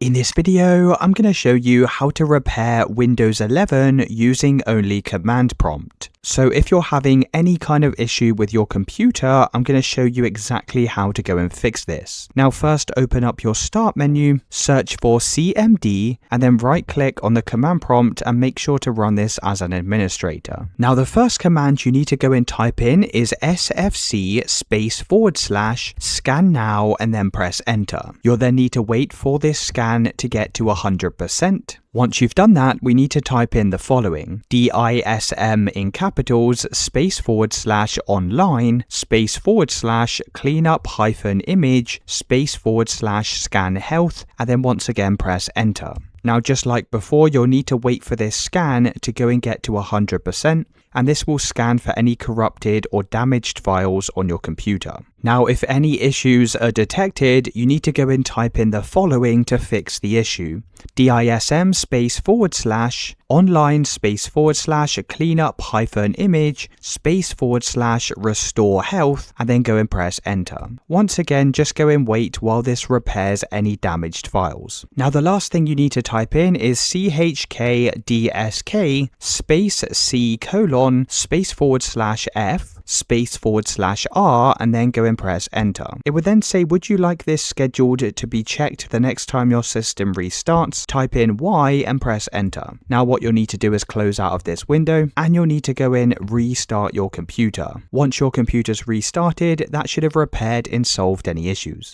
In this video, I'm going to show you how to repair Windows 11 using only command prompt. So if you're having any kind of issue with your computer, I'm going to show you exactly how to go and fix this. Now first open up your start menu, search for CMD, and then right click on the command prompt and make sure to run this as an administrator. Now the first command you need to go and type in is sfc/scan now and then press enter. You'll then need to wait for this scan to get to 100%. Once you've done that, we need to type in the following: DISM in capitals /online /cleanup-image /scan health, and then once again press enter. Now just like before, you'll need to wait for this scan to go and get to 100%, and this will scan for any corrupted or damaged files on your computer. Now if any issues are detected, you need to go and type in the following to fix the issue: DISM /online /cleanup-image /restore health, and then go and press enter. Once again, just go and wait while this repairs any damaged files. Now the last thing you need to type in is chkdsk C:/F/R, and then go and press enter. It would then say, would you like this scheduled to be checked the next time your system restarts? Type in Y and press enter. Now what you'll need to do is close out of this window, and you'll need to go in, restart your computer. Once your computer's restarted, that should have repaired and solved any issues.